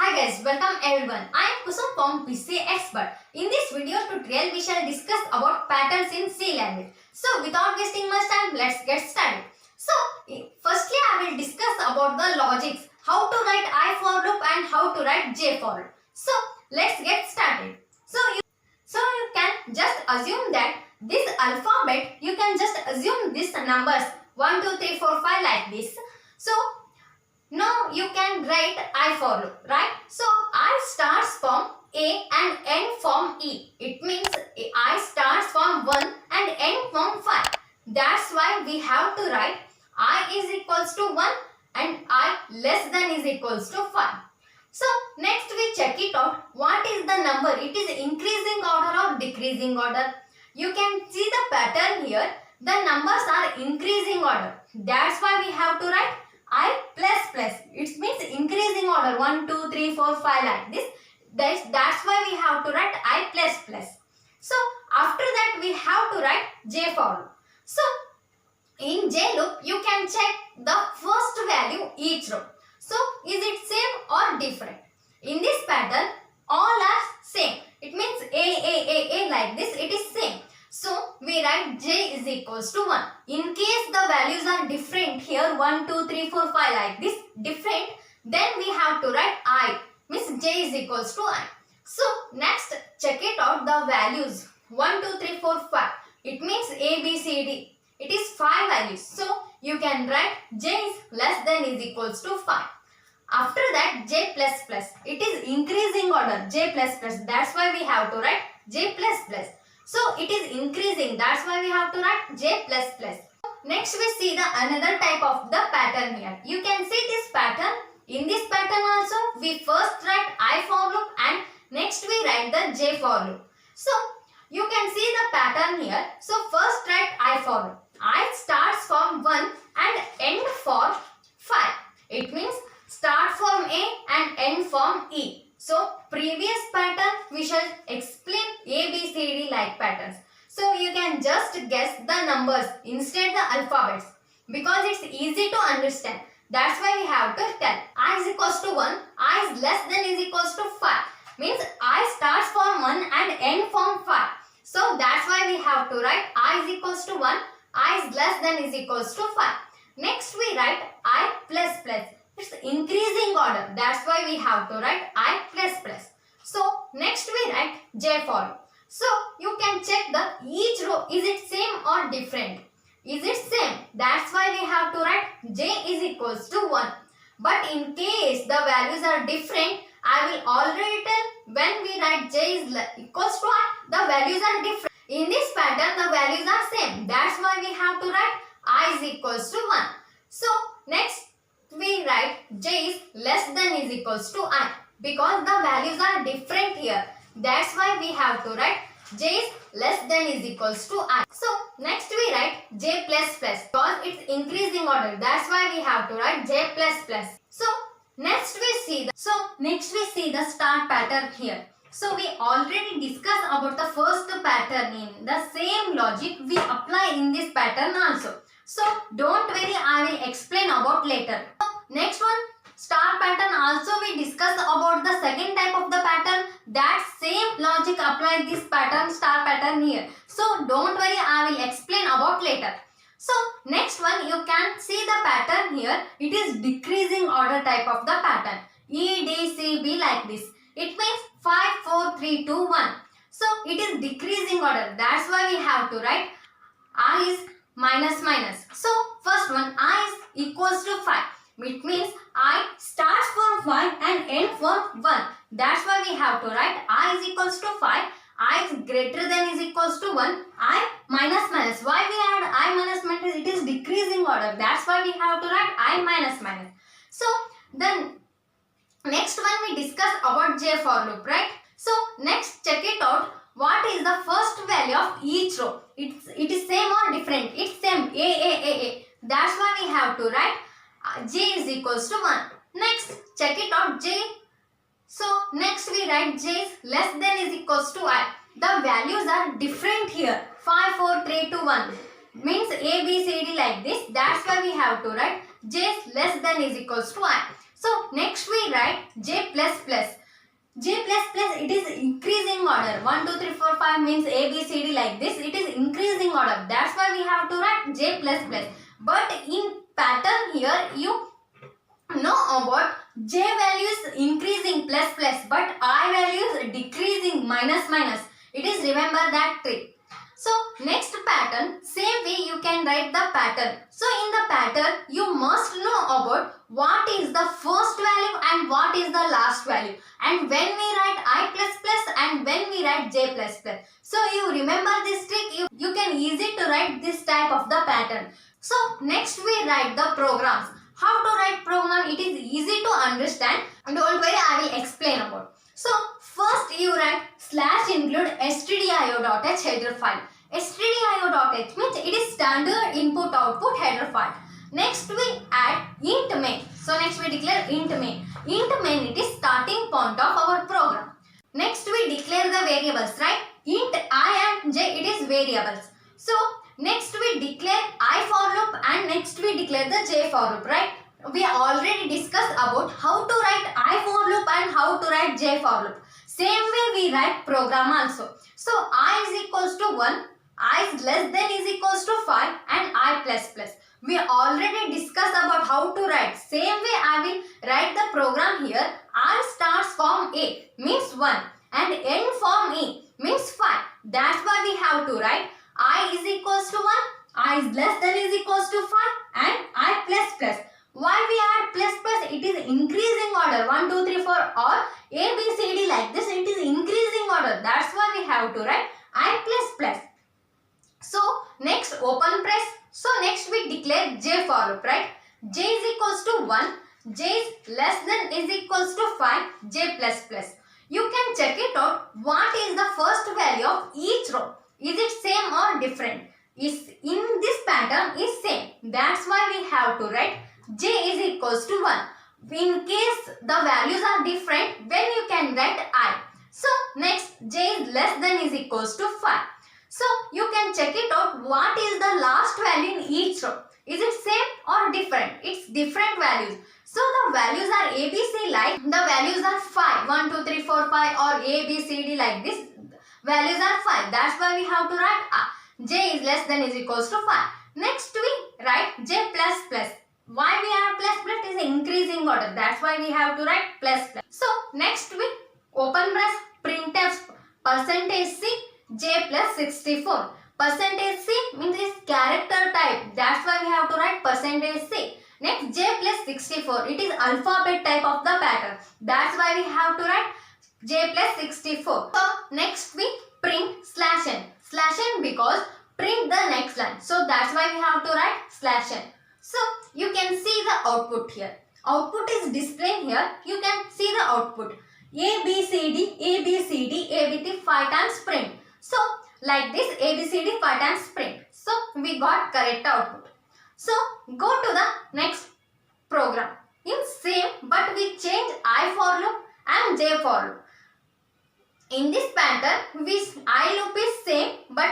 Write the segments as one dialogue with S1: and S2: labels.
S1: Hi guys, welcome everyone. I am Kusum from PC Expert. In this video tutorial, we shall discuss about patterns in C language. So, without wasting much time, let's get started. So, firstly, I will discuss about the logics, how to write I for loop and how to write J for loop. So, let's get started. So you can just assume that this alphabet, you can just assume these numbers 1, 2, 3, 4, 5 like this. So, now you can write I for loop, right? So I starts from A and end from E. It means I starts from 1 and end from 5. That's why we have to write I is equals to 1 and I less than is equals to 5. So next we check it out. What is the number? It is increasing order or decreasing order. You can see the pattern here. The numbers are increasing order. That's why we have to write I plus plus. It means increasing order 1, 2, 3, 4, 5 like this. That's why we have to write I plus plus. So after that we have to write J for loop. So in J loop you can check the first value each row. So is it same or different? In this pattern all are same. It means A like this, it is same. So we write J is equals to 1. In case the values are different here 1, 2, 3, 4, 5 like this different, then we have to write I, means J is equals to I. So next check it out the values 1, 2, 3, 4, 5. It means A, B, C, D. It is 5 values. So you can write J is less than is equals to 5. After that J plus plus. It is increasing order J plus plus. That's why we have to write J plus plus. So it is increasing. That's why we have to write J plus plus. Next we see the another type of the pattern here. You can see this pattern. In this pattern also we first write I for loop and next we write the J for loop. So you can see the pattern here. So first write I for loop. I starts from 1 and end for 5. It means start from A and end from E. So previous pattern we shall explain A, B, C, D like patterns. So you can just guess the numbers instead the alphabets because it's easy to understand. That's why we have to tell I is equals to 1, I is less than is equals to 5. Means I starts from 1 and end from 5. So that's why we have to write I is equals to 1, I is less than is equals to 5. Next we write I plus plus. It's increasing order. That's why we have to write I plus plus. So next we write J for loop. So you can check the each row, is it same or different? Is it same? That's why we have to write J is equals to 1. But in case the values are different, I will already tell when we write J is equals to I, the values are different. In this pattern the values are same. That's why we have to write I is equals to 1. So next we write J is less than is equals to I because the values are different here. That's why we have to write J is less than is equals to I. So next we write J plus plus because it's increasing order. That's why we have to write J plus plus. So next we see the start pattern here. So we already discussed about the first pattern. In the same logic we apply in this pattern also. So don't worry, I will explain about later. Next one, star pattern, also we discussed about the second type of the pattern. That same logic applied this pattern, star pattern here. So don't worry, I will explain about later. So next one, you can see the pattern here. It is decreasing order type of the pattern. E, D, C, B like this. It means 5, 4, 3, 2, 1. So it is decreasing order. That's why we have to write I is minus minus. So first one I is equals to 5. It means I starts from 5 and end from 1. That's why we have to write I is equals to 5. I is greater than is equals to 1. I minus minus. Why we add I minus minus? It is decreasing order. That's why we have to write I minus minus. So then next one we discuss about J for loop, right? So next check it out. What is the first value of each row? It is same or different? It's same. A. That's why we have to write J is equals to 1. Next check it out J. So next we write J is less than is equals to I. The values are different here. 5, 4, 3, 2, 1. Means A, B, C, D like this. That's why we have to write J is less than is equals to I. So next we write j plus plus. J plus plus, it is increasing order. 1, 2, 3, 4, 5 means A, B, C, D like this. It is increasing order. That's why we have to write J plus plus. But in pattern here, you know about J value is increasing plus plus, but I value is decreasing minus minus. It is, remember that trick. So next pattern, same way you can write the pattern. So in the pattern, you must know about what is the first value and what is the last value. And when we write I plus plus and when we write J plus plus. So you remember this trick, you can easy to write this type of the pattern. So next we write the programs. How to write program? It is easy to understand. Don't worry, I will explain about. So first you write slash include stdio.h header file. stdio.h means it is standard input output header file. Next we add int main. So next we declare int main. Int main, it is starting point of our program. Next we declare the variables, right? Int I and j, it is variables. So next we declare I for loop and next we declare the j for loop, right? We already discussed about how to write I for loop and how to write j for loop. Same way we write program also. So I is equals to 1, I is less than is equals to 5 and I plus plus. We already discussed about how to write. Same way I will write the program here. I starts from A means 1 and end from E means 5. That's why we have to write I is equals to 1, I is less than is equals to 5 and I plus plus. Why we add plus plus? It is increasing order. 1, 2, 3, 4 or A, B, C, D like this. It is increasing order. That's why we have to write I plus plus. So next open press. So next we declare j for loop, right? J is equals to 1, j is less than is equals to 5, j plus plus. You can check it out. What is the first value of each row? Is it same or different? Is in this pattern is same. That's why we have to write j is equals to 1. In case the values are different, then you can write I. So next j is less than is equals to 5. So you can check it out. What is the last value in each row? Is it same or different? It's different values. So the values are A, B, C like the values are 5. 1, 2, 3, 4, 5 or A, B, C, D like this. Values are 5. That's why we have to write j is less than is equals to 5. Next we write j plus plus. Why we have plus plus? It is increasing order. That's why we have to write plus plus. So next we open brace printf percentage C j plus 64. Percentage C means is character type. That's why we have to write percentage C. Next j plus 64. It is alphabet type of the pattern. That's why we have to write j plus 64. So next we print slash n. Slash n because print the next line. So that's why we have to write slash n. So you can see the output here. Output is displayed here. You can see the output. A, B, C, D, A, B, C, D, A, B, C, 5 times print. So like this A, B, C, D 5 times print. So we got correct output. So go to the next program. In same but we change I for loop and J for loop. In this pattern I loop is same but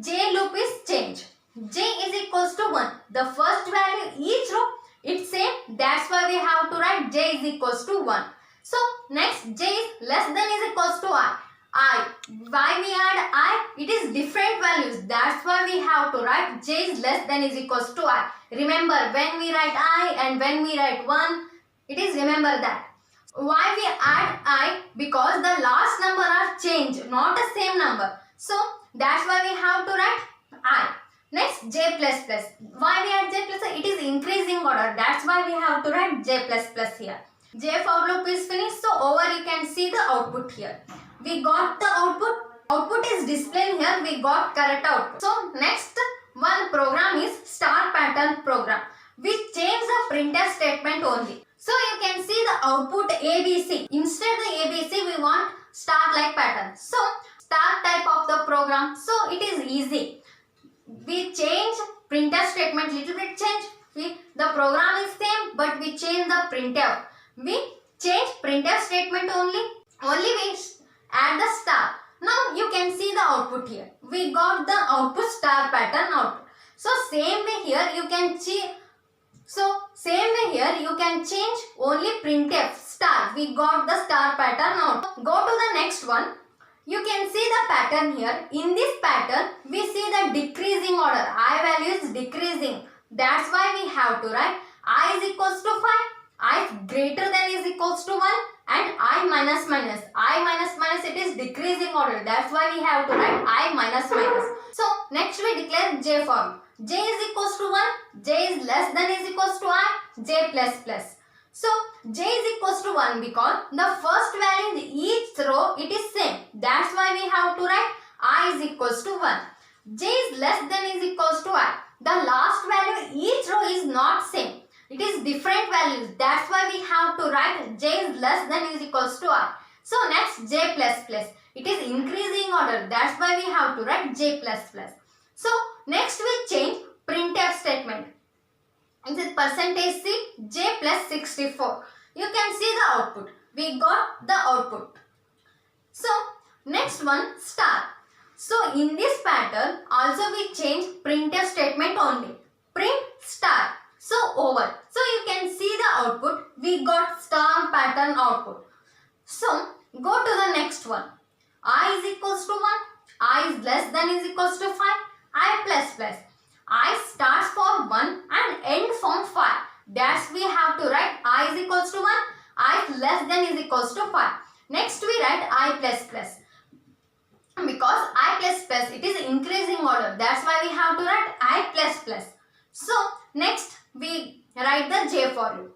S1: J loop is changed. J is equals to 1. The first value each row it's same. That's why we have to write J is equals to 1. So next J is less than is equals to I. Why we add I? It is different values. That's why we have to write j is less than is equals to I. Remember when we write I and when we write 1, it is remember that. Why we add I? Because the last number are changed, not the same number. So that's why we have to write I. Next j plus plus. Why we add j plus plus? It is increasing order. That's why we have to write j plus plus here. J for loop is finished. So over you can see the output here. We got the output. Output is displayed here. We got correct output. So next one program is star pattern program. We change the printf statement only. So you can see the output ABC. Instead the ABC we want star like pattern. So star type of the program. So it is easy. We change printf statement little bit change. The program is same but we change the printf. We change printf statement only. Only we add the star. Now you can see the output here. We got the output star pattern output. So same way here you can see So same way here you can change only printf star. We got the star pattern out. Go to the next one. You can see the pattern here. In this pattern we see the decreasing order. I value is decreasing. That's why we have to write I is equals to 5. I greater than is equals to 1 and I minus minus. I minus minus, it is decreasing order. That's why we have to write I minus minus. So next we declare j form. J is equals to 1. J is less than is equals to I. J plus plus. So j is equals to 1 because the first value in each row it is same. That's why we have to write I is equals to 1. J is less than is equals to I. The last value in each row is not same. It is different values. That's why we have to write j is less than is equals to I. So next j plus plus. It is increasing order. That's why we have to write j plus plus. So next we change printf statement. It is percentage C j plus 64. You can see the output. We got the output. So next one star. So in this pattern also we change printf statement only. Print star. So over. So you can see the output. We got star pattern output. So go to the next one. I is equals to 1. I is less than is equals to 5. I plus plus. I starts from 1 and end from 5. That's we have to write I is equals to 1. I is less than is equals to 5. Next we write I plus plus. Because I plus plus it is increasing order. That's why we have to write I plus plus. So next we write the j for you.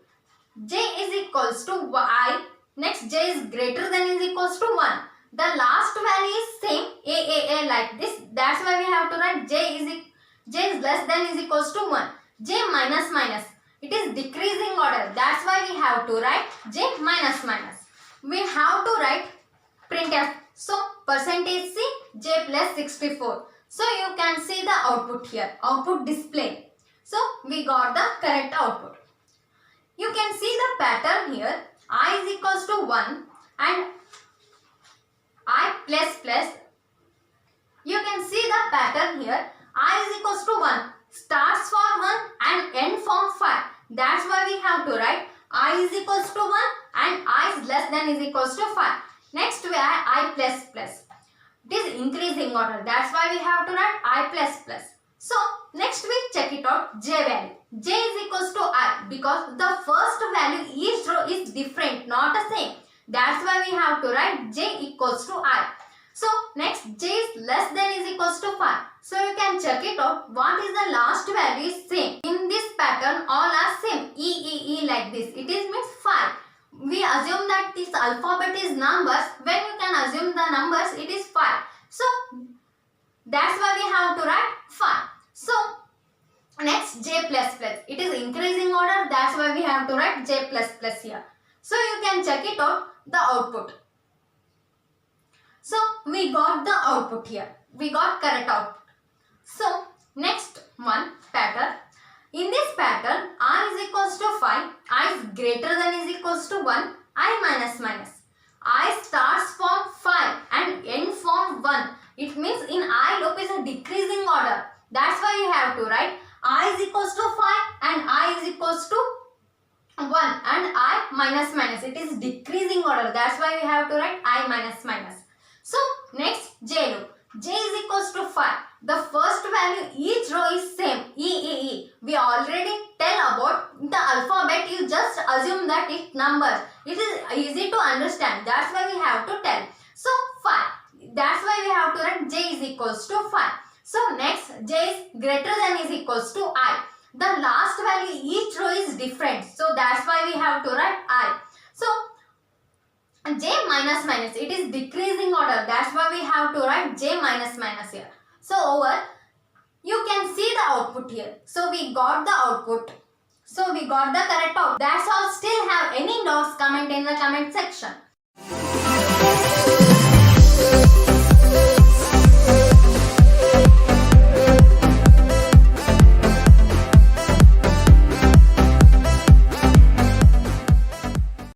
S1: J is equals to I. Next j is greater than is equals to 1. The last value is same a like this. That's why we have to write j is less than is equals to 1. J minus minus. It is decreasing order. That's why we have to write j minus minus. We have to write printf. So percentage C j plus 64. So you can see the output here. Output display. So we got the correct output. You can see the pattern here. I is equals to 1 and I plus plus. You can see the pattern here. I is equals to 1. Starts from 1 and end from 5. That's why we have to write I is equals to 1 and I is less than is equals to 5. Next we add I plus plus. It is increasing order. That's why we have to write I plus plus. So next we check it out j value. J is equals to I because the first value each row is different, not the same. That's why we have to write j equals to I. So next j is less than is equals to 5. So you can check it out. What is the last value is same. In this pattern all are same. E like this. It is means 5. We assume that this alphabet is numbers. When you can assume the numbers it is 5. So that's why we have to write 5. So next j plus plus. It is increasing order. That's why we have to write j plus plus here. So you can check it out the output. So we got the output here. We got correct output. So next one pattern. In this pattern I is equals to 5. I is greater than is equals to 1. I minus minus. I starts from 5 and end from 1. It means in I loop is a decreasing order. That's why you have to write I is equals to 5 and I is equals to 1 and I minus minus. It is decreasing order. That's why we have to write I minus minus. So next j loop. J is equals to 5. The first value each row is same. E. We already tell about the alphabet. You just assume that it numbers. It is easy to understand. That's why we have to tell. So 5. That's why we have to write j is equals to 5. So next j is greater than is equals to I. The last value each row is different. So that's why we have to write I. So j minus minus. It is decreasing order. That's why we have to write j minus minus here. So over. You can see the output here. So we got the output. So we got the correct output. That's all. Still have any doubts, comment in the comment section.